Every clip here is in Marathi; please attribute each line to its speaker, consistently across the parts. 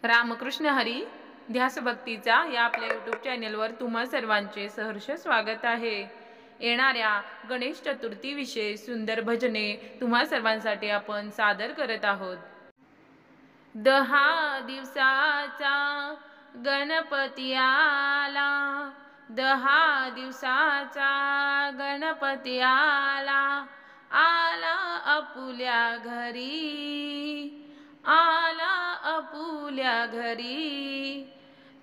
Speaker 1: रामकृष्ण हरी ध्यास भक्तीचा या आपल्या यूट्यूब चॅनेलवर तुम्हा सर्वांचे सहर्ष स्वागत आहे। येणाऱ्या गणेश चतुर्थीविषयी सुंदर भजने तुम्हा सर्वांसाठी आपण सादर करत आहोत। 10 दिवसाचा गणपती आला, 10 दिवसाचा गणपती आला, आला आपुल्या घरी, आला आपुल्या घरी।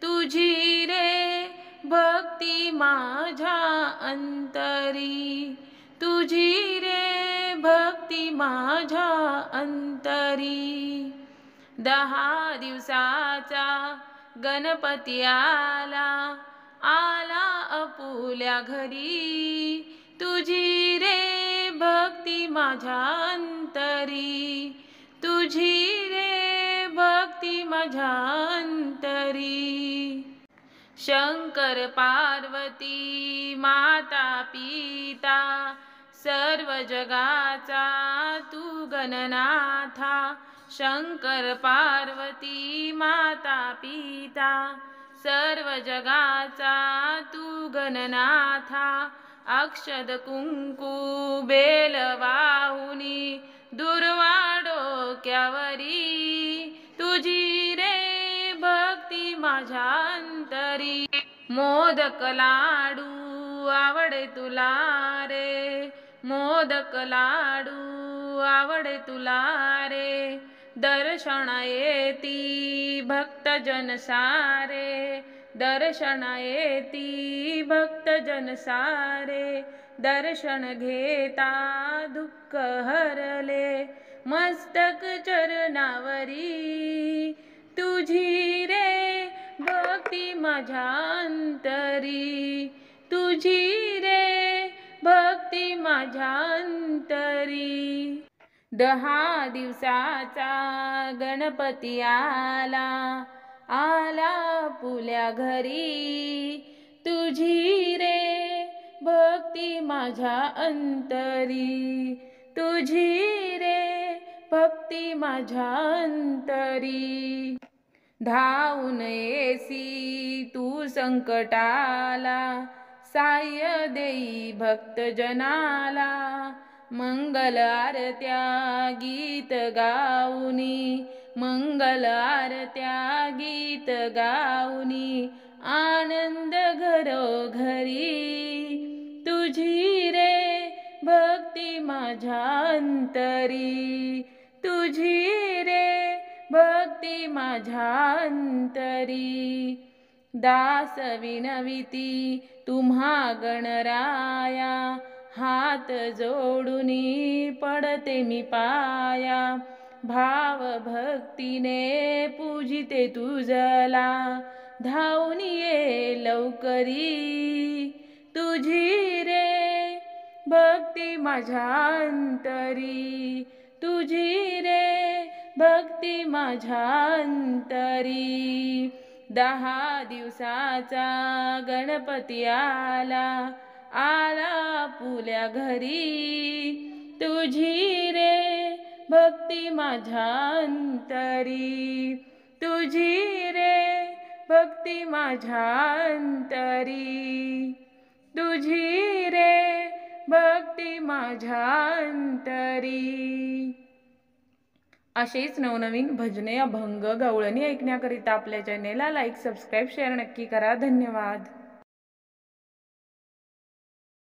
Speaker 1: तुझी रे भक्ती माझ्या अंतरी, तुझी रे भक्ती माझ्या अंतरी। 10 दिवसाचा गणपती आला, आला आपुल्या घरी, तुझी रे भक्ती माझ्या अंतरी, तुझी रे भक्ती माझ्या अंतरी। शंकर पार्वती माता पिता, सर्व जगाचा तू गणनाथा। शंकर पार्वती माता पिता, सर्व जगाचा तू गणनाथा। अक्षद कुंकू बेल वाहुनी, दुर्वा डोक्यावरी, तुझी रे भक्ती माझ्या अंतरी। मोदक लाडू आवडे तुला रे, मोदक लाडू आवडे तुला रे। दर्शन येती भक्तजन सारे, दर्शन येती भक्तजन सारे। दर्शन घेता दुःख हरले, मस्तक चरणावरी, तुझी रे भक्ती माझ्या अंतरी, तुझी रे भक्ती माझ्या अंतरी। 10 दिवसाचा गणपती आला, आला आपुल्या घरी, तुझी रे भक्ती माझ्या अंतरी, तुझी रे भक्ती माझ्या अंतरी। धावून येसी तू संकटाला, साह्य देई भक्तजनाला। मंगल आरत्या गीत गाऊनी, मंगल आरत्या गीत गाऊनी, आनंद घरोघरी, तुझी रे भक्ती माझ्या अंतरी, तुझी रे भक्ती माझ्या अंतरी। दास विनविती तुम्हा गणराया, हात जोडूनी पडते मी पाया। भाव भक्तीने पूजिते तुझला, धावून ये लवकरी, तुझी रे भक्ती माझ्या अंतरी, तुझी रे भक्ती माझ्या अंतरी। 10 दिवसाचा गणपती आला, आला आपुल्या घरी, तुझी रे भक्ती माझ्या अंतरी, तुझी रे भक्ती माझ्या अंतरी, तुझी रे भक्ती माझ्या अंतरी। असेच नवनवीन भजने, अभंग, गवळणी ऐकण्याकरिता आपल्या चॅनेलला लाईक, सबस्क्राईब, शेअर नक्की करा। धन्यवाद।